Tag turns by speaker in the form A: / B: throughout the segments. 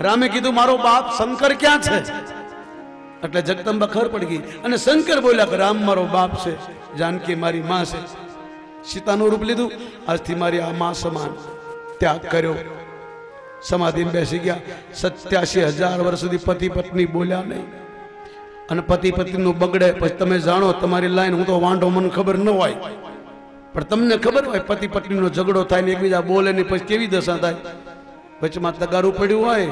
A: રામે કીધું મારો બાપ શંકર ક્યાં છે? એટલે જગદંબા ખબર પડી ગઈ અને શંકર બોલ્યા કે રામ મારો બાપ છે, જાનકી મારી માં છે. સીતાનું રૂપ લીધું, આજથી મારી આ માં સમાન. ત્યાગ કર્યો, સમાધિમાં બેસી ગયા. 87,000 વર્ષ સુધી પતિ પત્ની બોલ્યા નહીં. અને પતિ પત્નીનું બગડે પછી તમે જાણો, તમારી લાઈન હું તો વાંઢો, મને ખબર ન હોય, પણ તમને ખબર હોય પતિ પત્નીનો ઝઘડો થાય ને એકબીજા બોલે ને પછી કેવી દશા થાય. વચમાં તગારું પડ્યું હોય,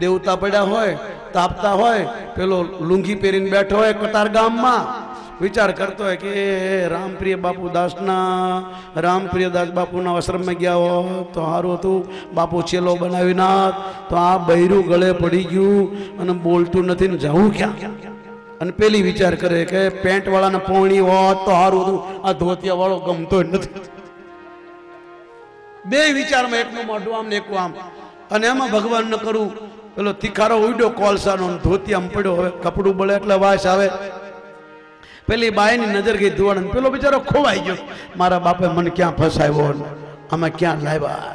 A: દેવતા પડ્યા હોય, તાપતા હોય, પેલો લુંગી પહેરીને બેઠો હોય કતાર ગામમાં, વિચાર કરતો હોય કે રામપ્રિય બાપુ દાસના રામપ્રિય દાસ બાપુના આશ્રમમાં ગયા હો તો સારું હતું, બાપુ છેલ્લો બનાવી નાખ. તો આ બૈરું ગળે પડી ગયું અને બોલતું નથી ને જવું ક્યાં? અને પેલી વિચાર કરે કે પેન્ટ વાળાને પોણી હોત તો સારું હતું, આ ધોતિયા વાળો ગમતો જ નથી. બે વિચારમાં એકનું મોઢું આમ ને એકનું આમ. અને એમાં ભગવાન ન કરું પેલો તિખારો ઉડ્યો કોલસાનો, ધોતિયામાં પડ્યો. હવે કપડું બળે એટલે વાસ આવે. પેલી બાયની નજર ગઈ ધોવાણ, પેલો બિચારો ખોવાઈ ગયો. મારા બાપે મને ક્યાં ફસાવ્યો, આમાં ક્યાં લાવ્યા?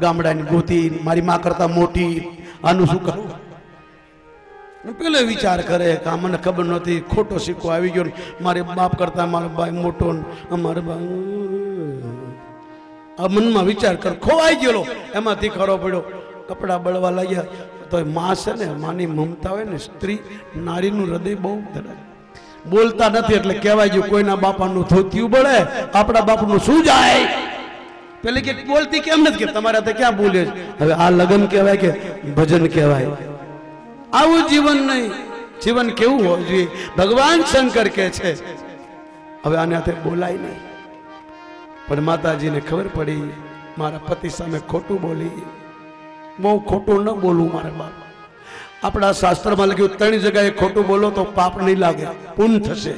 A: ગામડાની ગોતી, મારી માં કરતા મોટી, આનું શું કરું? પેલો વિચાર કરે કે આ મને ખબર નહોતી, ખોટો સિક્કો આવી ગયો, મારે બાપ કરતા મારો ભાઈ મોટો, અમારે આ મનમાં વિચાર કર, ખોવાઈ ગયેલો. એમાંથી ખરો પડ્યો, કપડા બળવા લાગ્યા. તો માં છે ને, માની મમતા હોય ને, સ્ત્રી નારીનું હૃદય બહુ ધડે. બોલતા નથી એટલે કહેવાય ગયું કોઈના બાપાનું ધોતિયું બળે, આપણા બાપનું શું જાય? પેલી કે બોલતી કેમ નથી? કે તમારે તો ક્યાં બોલે છે? હવે આ લગ્ન કહેવાય કે ભજન કહેવાય? આવું જીવન નહીં. જીવન કેવું હોવું જોઈએ? ભગવાન શંકર કહે છે હવે આને હાથે બોલાય નહીં. પણ માતાજીને ખબર પડી મારા પતિ સામે ખોટું બોલી, બહુ ખોટું ન બોલવું મારા બાપ. આપણા શાસ્ત્રમાં લખ્યું 3 જગ્યાએ ખોટું બોલો તો પાપ નહીં લાગે, પુણ્ય થશે.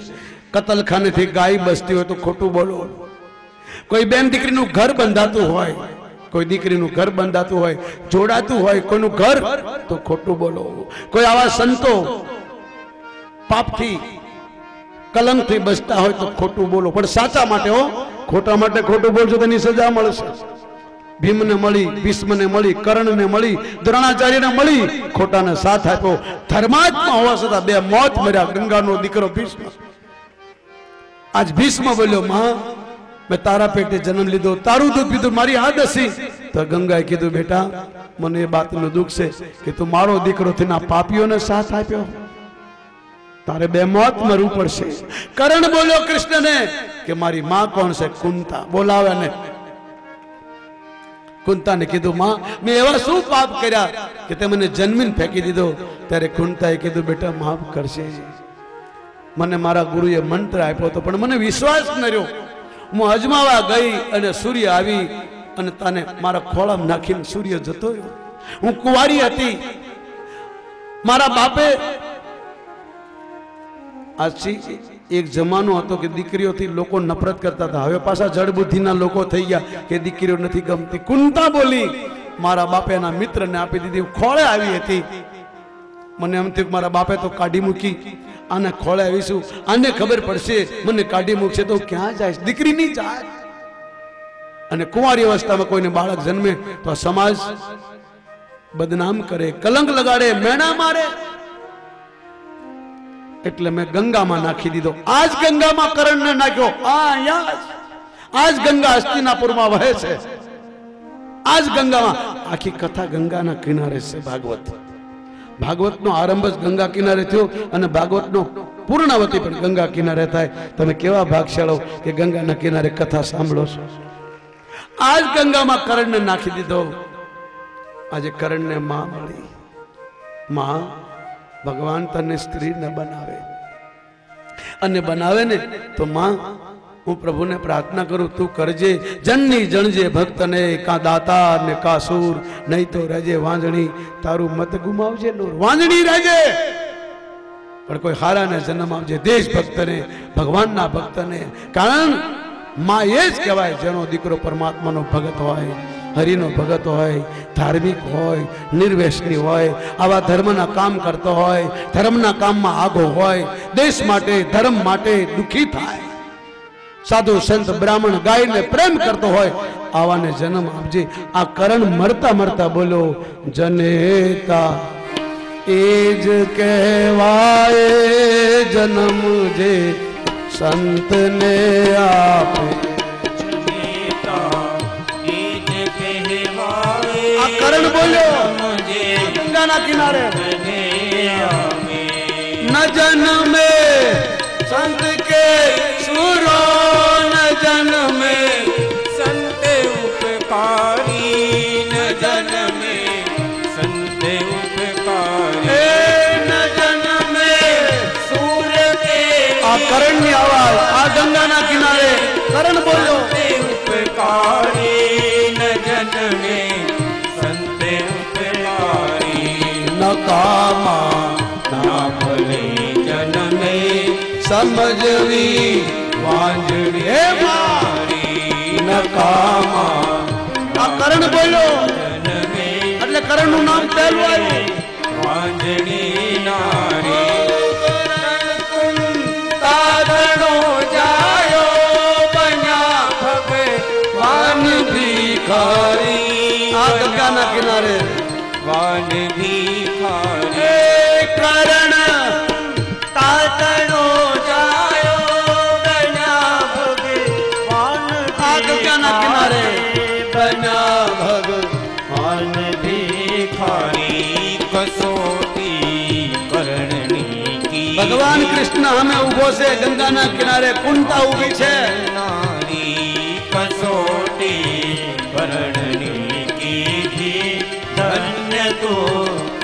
A: કતલખાનેથી ગાય બસતી હોય તો ખોટું બોલો. કોઈ બેન દીકરીનું ઘર બંધાતું હોય, કોઈ દીકરીનું ઘર બંધાતું હોય, જોડાતું હોય કોઈનું ઘર, તો ખોટું બોલો. કોઈ આવા સંતો પાપથી કલંકથી બચતા હોય તો ખોટું બોલો, પણ સાચા માટે હો. ખોટા માટે ખોટું બોલશો તો એની સજા મળશે. ભીમને મળી, ભીષ્મને મળી, કર્ણને મળી, દ્રોણાચાર્યને મળી, ખોટાને સાથ આપ્યો. ધર્માત્મા હોવા છતાં 2 મોત મર્યા. ગંગાનો દીકરો ભીષ્મ. આજ ભીષ્મ બોલ્યો, માં મેં તારા પેટે જન્મ લીધો, તારું દૂધ પીધું, મારી આદશી. તો ગંગાએ કીધું, બેટા મને એ બાતનું દુઃખ છે કે તું મારો દીકરો થઈને આ પાપીઓને સાથ આપ્યો, તારે 2 મોત મરવું પડશે. કર્ણ બોલ્યો કૃષ્ણને કે મારી માં કોણ છે? કુંતા. બોલાવે ને કુંતાને કીધું, માં મેં એવા શું પાપ કર્યા કે તે મને જન્મીને ફેંકી દીધો? ત્યારે કુંતાએ કીધું, બેટા માફ કરશે, મને મારા ગુરુએ મંત્ર આપ્યો હતો પણ મને વિશ્વાસ ન રહ્યો. હું અજમાવા ગઈ અને સૂર્ય આવી અને તને મારા ખોળામાં નાખીને સૂર્ય જતો રહ્યો. હું કુંવારી હતી. મારા બાપે આજથી એક જમાનો હતો કે દીકરીઓથી લોકો નફરત કરતા હતા. હવે પાછા જડબુદ્ધિના લોકો થઈ ગયા કે દીકરીઓ નથી ગમતી. કુંતા બોલી, મારા બાપે એના મિત્રને આપી દીધી. ખોળે આવી હતી. મને એમ થયું મારા બાપે તો કાઢી મૂકી, આને ખોળે આવીશું, આને ખબર પડશે મને કાઢી મૂકશે તો ક્યાં જાય? દીકરી નહીં જાય. અને કુંવારી અવસ્થામાં કોઈને બાળક જન્મે તો સમાજ બદનામ કરે, કલંક લગાડે, મેણા મારે. એટલે મેં ગંગામાં નાખી દીધો. આજ ગંગામાં કરણને નાખ્યો. આજ ગંગા હસ્તિનાપુરમાં વહે છે. આજ ગંગામાં આખી કથા ગંગાના કિનારે છે. ભાગવતનો આરંભ જ ગંગા કિનારે થયો અને ભાગવતનો પૂર્ણાવતી પણ ગંગા કિનારે થાય. તમે કેવા ભાગશાળો કે ગંગાના કિનારે કથા સાંભળો છો. આજ ગંગામાં કરણને નાખી દીધો. આજે કરણને માં મળી. માં ભગવાન તને સ્ત્રી ન બનાવે, અને બનાવે ને તો માં હું પ્રભુને પ્રાર્થના કરું, તું કરજે જનની જણજે ભક્તને, કા દાતા ને કા સૂર, નહીં તો રહેજે વાંજણી, તારું મત ગુમાવજે નૂર. વાંજણી રહેજે પણ કોઈ હારાને જન્મ આવજે, દેશ ભક્તને, ભગવાનના ભક્તને. કારણ માં એ જ કહેવાય જેનો દીકરો પરમાત્માનો ભગત હોય, હરિનો ભગત હોય, ધાર્મિક હોય, નિર્વેશની હોય, આવા ધર્મના કામ કરતો હોય, ધર્મના કામમાં આગો હોય, દેશ માટે ધર્મ માટે દુખી થાય, સાધુ સંત બ્રાહ્મણ ગાયને પ્રેમ કરતો હોય, આવાને જન્મ આપજે. આ કરણ મરતા મરતા બોલો જનેતા એ જ કહેવાય જન્મ જે સંતને આપે. આ કરણ બોલ્યો ગંગાના કિનારે ન જન્મે સંત કે સુરો ન જન્મે
B: સંત ઉપકારી ન જન્મે સંત ઉપકારી
A: ન જન્મે
B: સૂર્ય કે
A: આ કરણની આવાજ આ ગંગાના કિનારે કરણ બોલ્યો
B: ઉપકારી ન જન્મે સંત ઉપકારી
A: ન કામા
B: ના ભલે જન્મે
A: સમજવી
B: વાંજણી
A: હે મારી ન કામા. આ કરણ બોલ્યો
B: જન્મે
A: એટલે કરણ નું નામ પહેલું આવ્યું.
B: વાંજણી નારી
A: તારણો જાયો બન્યા
B: ભગવાન ભિખારી
A: આ ગંગાના કિનારે
B: વાન ભિખારી
A: એ કરણ તાતણો જાયો બન્યા ભગવાન આ ગંગાના કિનારે બન્યા ભગવાન
B: ભિખારી કસોટી કરણની કી
A: ભગવાન કૃષ્ણ અમે ઉભો છે ગંગાના કિનારે કુંતા ઊભી છે.
B: નારી કસોટી કરણની કીધી ધન્ય તો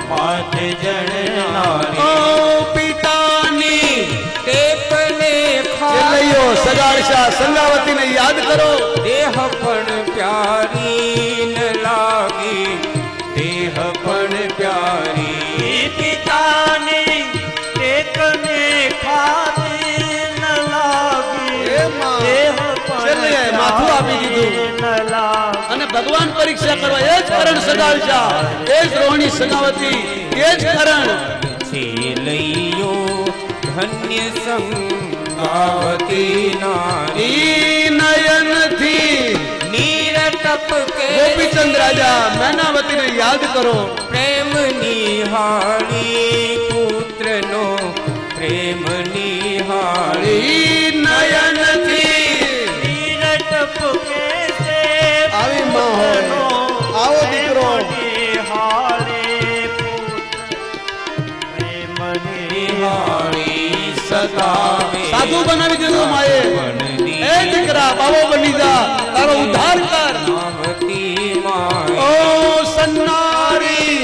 B: માથ જણનારી
A: ઓ પિતાની
B: ટેપને
A: છેલ્લૈયો સગાડશા સંગાવતીને યાદ કરો.
B: દેહ પણ પ્યારી ન લાગી દેહ પણ પ્યારી પિતાની ટેકને ખાતી ન લાગી
A: હે માં, છેલ્લે માથું આપી દીધું અને ભગવાન પરીક્ષા કરવા એ જ કરણ સગાડશા એ જ રોહિણી સગાવતી એ જ કરણ
B: છેલ્લૈયો ધન્ય સંગાવતી નારી
A: નયનથી
B: નીરટપ કે
A: ગોપીચંદ રાજા મેનાવતીને યાદ કરો.
B: પ્રેમ નિહાળી પુત્રનો પ્રેમ નિહાળી
A: નયનથી
B: નીરટપ કે
A: આવી માં હોય આવો દીકરો
B: નિહાળી સદાવે
A: સાધુ બનાવી દીધું માએ. એ દીકરા બાબો બની જા તારો ઉદ્ધાર કર.
B: આવતી માં
A: ઓ સન્નારી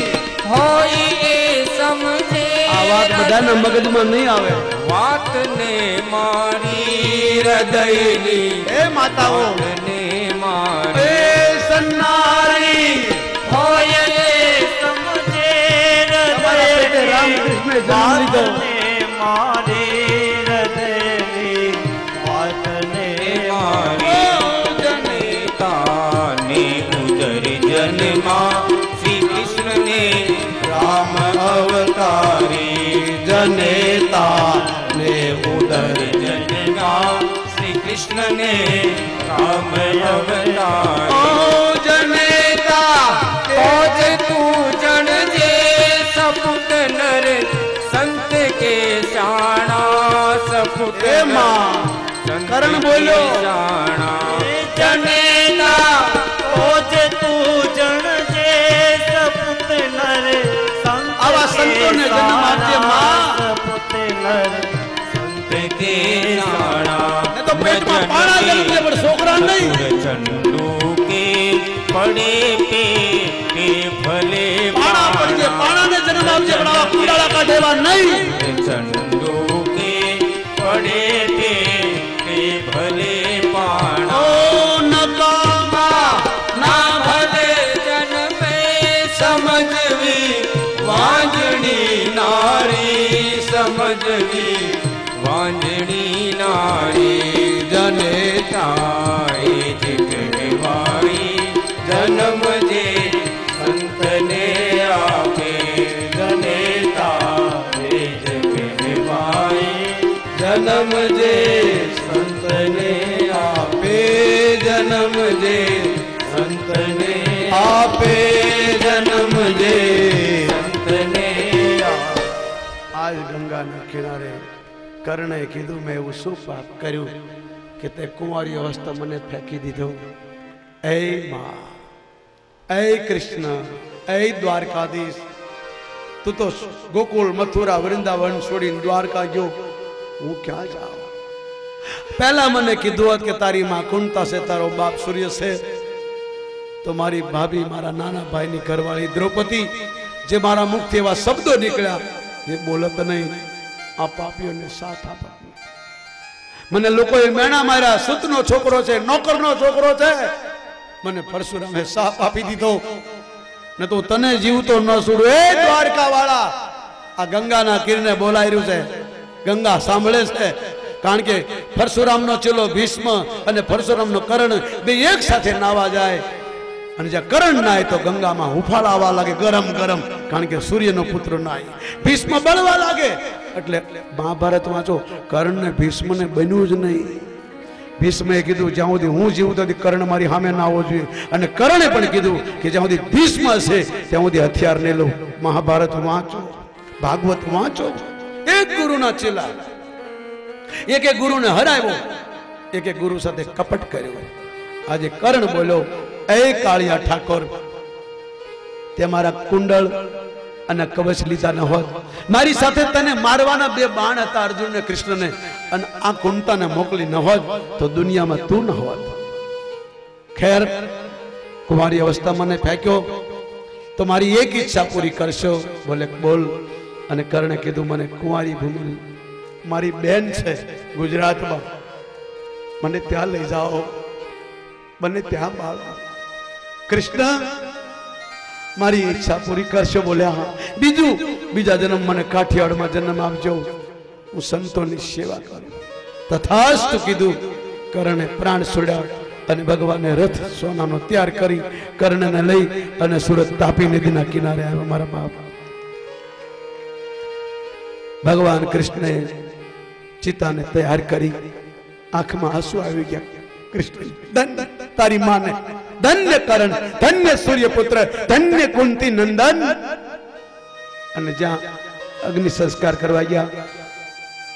B: હોય એ સમજે
A: આ વાત બધાના મગજમાં નહીં આવે.
B: વાતને મારી હૃદયની
A: એ માતાઓ
B: વાતને મારી
A: એ સન્નારી
B: હોય એ સમજે
A: તમારા પેટે રામકૃષ્ણે જન્મ લીધો.
B: મારી હૃદયની વાતને મારી જનેતાની ઉદર જન્મા શ્રી કૃષ્ણને રામ અવતારી
A: જનેતા ને ઉદર
B: જન્મા શ્રી કૃષ્ણને રામ અવતારી
A: ઓ જનેતા
B: खोज तू जन जे सपुत नर संत के शाणा सपुत
A: એ માં કરણ બોલ્યો
B: जनेता खोज तू जन जे सपुत नर
A: આવા સંતોને જન્મ આપજે માં.
B: सपुत नर संत के शाणा
A: ને તો પેટમાં પાણા જન્મે પણ છોકરા નહીં.
B: चंदू के पड़े पे भले
A: પાણા પડજે પાણાને જન્મ આપજે પણ આવા કુંડાળા કાઢેવા નહીં.
B: चंदू के पड़े पे भले पाणा
A: ઓ નકામા
B: ना भले जन्मे समझवी वांजणी नारी समझवी वांजणी नारी जनेताए जितवाई जन्म जे संतने आपे जनेताए जितवाई जन्म जे संतने आपे जन्म जे આપે જન્મ જે સંતને આપે.
A: આજ ગંગાના કિનારે કર્ણે કીધું મેં એવું શું પાપ કર્યું કે તે કુંવારી અવસ્થા મને ફેંકી દીધો. એ માં, એ કૃષ્ણ, એ દ્વારકાધીશ, તું તો ગોકુળ મથુરા વૃંદાવન છોડીને દ્વારકા ગયો, હું ક્યાં જાઉં? પહેલા મને કીધું હોત કે તારી માં કુંતા છે, તારો બાપ સૂર્ય છે, તો મારી ભાભી, મારા નાના ભાઈની ઘરવાળી દ્રૌપદી, જે મારા મુખથી એવા શબ્દો નીકળ્યા એ બોલત નહીં, આ પાપીઓને સાથ આપત. મને લોકોએ મેણા માર્યા, સૂતનો છોકરો છે, નોકરનો છોકરો છે, મને પરશુરામે સાપ આપી દીધો, ને તો તને જીવતો ન છોડું. એ દ્વારકા વાળા, આ ગંગાના કિરણે બોલાઈ રહ્યું છે. ગંગા સાંભળે છે, કારણ કે પરશુરામનો ચેલો ભીષ્મ અને પરશુરામનો કર્ણ બે એક સાથે નાવા જાય, અને જ્યાં કર્ણ નાય તો ગંગામાં હુફાળા આવવા લાગે ગરમ ગરમ, કારણ કે સૂર્યનો પુત્ર નાય. ભીષ્મ બળવા લાગે. એટલે મહાભારત વાંચો, કર્ણને ભીષ્મને બન્યું જ નહીં. ભીષ્મે કીધું જ્યાં સુધી હું જીવું ત્યાં કર્ણ મારી સામે ના આવવો જોઈએ, અને કર્ણે પણ કીધું કે જ્યાં સુધી ભીષ્મ છે ત્યાં સુધી હથિયાર નહીં લઉં. મહાભારત વાંચો, ભાગવત વાંચો. એક ગુરુના ચેલા, એક ગુરુને હરાવ્યો, એક ગુરુ સાથે કપટ કર્યો. આજે કર્ણ બોલ્યો, એ કાળિયા ઠાકોર, તે મારા કુંડળ અને કવચ લીધા ન હોત, મારી સાથે તને મારવાના બે બાણ હતા અર્જુન ને કૃષ્ણને, અને આ કુંતાને મોકલી ન હોત તો દુનિયામાં તું ન હોત. ખેર, કુમારી અવસ્થા મને ફેંક્યો તો મારી એક ઈચ્છા પૂરી કરશો? બોલે બોલ. અને કર્ણે કીધું મને કુંવારી ભૂમિ, મારી બેન છે ગુજરાતમાં, મને ત્યાં લઈ જાઓ, મને ત્યાં બાળો. કૃષ્ણ, મારી ઈચ્છા પૂરી કરશો? બોલ્યા હા. બીજા જન્મ મને કાઠિયાવાડમાં જન્મ આપજો, હું સંતોની સેવા કરું. તથાસ્તુ કીધું. કર્ણે પ્રાણ છોડ્યા અને ભગવાને રથ સોનાનો તૈયાર કરી કર્ણને લઈ અને સુરત તાપી નદીના કિનારે આવ્યા. મારા બાપ ભગવાન કૃષ્ણએ ચિતાને તૈયાર કરી, આંખમાં આંસુ આવી ગયા. કૃષ્ણ, ધન્ય તારી માને, ધન્ય કર્ણ, ધન્ય સૂર્યપુત્ર, ધન્ય કુંતી નંદન. અને જ્યાં અગ્નિ સંસ્કાર કરવા ગયા,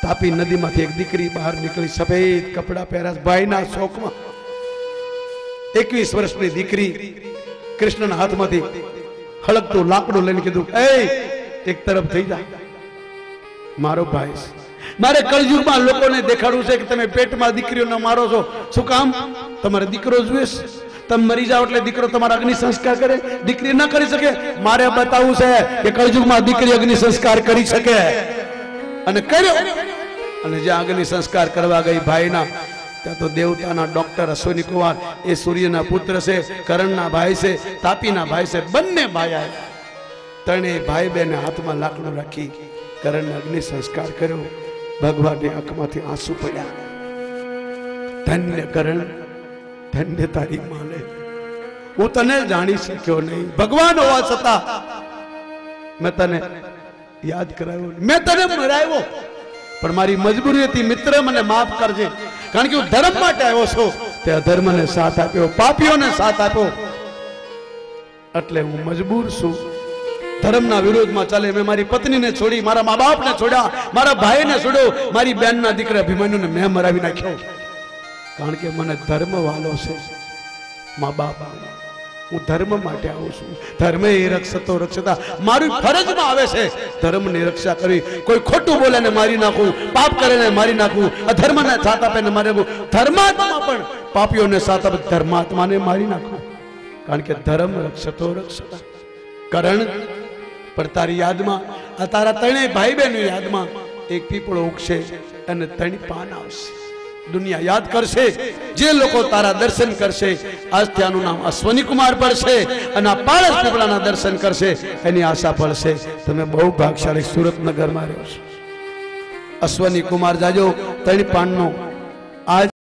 A: તાપી નદીમાંથી એક દીકરી બહાર નીકળી, સફેદ કપડા પહેર્યા, ભાઈના શોકમાં. 21 વર્ષની દીકરી કૃષ્ણના હાથમાંથી હળગતું લાકડું લઈને કીધું, એ એક તરફ થઈ જા, મારો ભાઈ. મારે કળયુગમાં લોકોને દેખાડવું છે કે તમે પેટમાં દીકરીઓને મારો છો. શું કામ? તમારે દીકરો જોઈએ, તમે મરી જાઓ એટલે દીકરો તમારા અગ્નિ સંસ્કાર કરે, દીકરી ન કરી શકે. મારે બતાવવું છે કે કળયુગમાં દીકરી અગ્નિ સંસ્કાર કરી શકે, અને કર્યો. અને જ્યાં અગ્નિ સંસ્કાર કરવા ગઈ ભાઈના, ત્યાં તો દેવતાના ડોક્ટર અશ્વિની કુમાર, એ સૂર્યના પુત્ર છે, કર્ણના ભાઈ છે, તાપીના ભાઈ છે, બંને ભાઈ આવ્યા. ત્રણેય ભાઈ બેને હાથમાં લાકડું રાખી કર્ણને અગ્નિ સંસ્કાર કર્યો. ભગવાનની આંખમાંથી આંસુ પડ્યા. ધન્ય કર્ણ, ધન્ય તારી માને, હું તને જાણી શક્યો નહીં. ભગવાન હોવા છતાં મેં તને યાદ કરાવ્યો, મેં તને મરાવ્યો, પણ મારી મજબૂરી હતી. મિત્ર, મને માફ કરજે, કારણ કે હું ધર્મ માટે આવ્યો છું. તે અધર્મને સાથ આપ્યો, પાપીઓને સાથ આપ્યો, એટલે હું મજબૂર છું. ધર્મના વિરોધમાં ચાલે. મેં મારી પત્નીને છોડી, મારા મા બાપને છોડ્યા, મારા ભાઈને છોડ્યો, મારી બેનના દીકરા અભિમન્યુને મેં મરાવી નાખ્યો, કારણ કે મને ધર્મ વાલો છે. મા બાપ, હું ધર્મ માટે આવું છું. ધર્મે રક્ષતો રક્ષતા, મારી ફરજમાં આવે છે ધર્મની રક્ષા કરવી. કોઈ ખોટું બોલે ને મારી નાખું, પાપ કરે ને મારી નાખું, અધર્મને સાથ આપે ને મારી નાખું. ધર્માત્મા પણ પાપીઓને સાથ આપે, ધર્માત્માને મારી નાખું, કારણ કે ધર્મ રક્ષતો રક્ષતા. કર્ણ, પણ તારી યાદમાં, આ તારા ત્રણેય ભાઈ બહેનની યાદમાં એક પીપળો ઉગશે અને 3 પાન આવશે. દુનિયા યાદ કરશે. જે લોકો તારા દર્શન કરશે, આજથી આનું નામ અશ્વિની કુમાર પડશે, અને આ પારસ પીપળાના દર્શન કરશે, એની આશા પડશે. તમે બહુ ભાગશાળી સુરતનગરમાં રહ્યો છો. અશ્વિની કુમાર જાજો, 3 પાનનો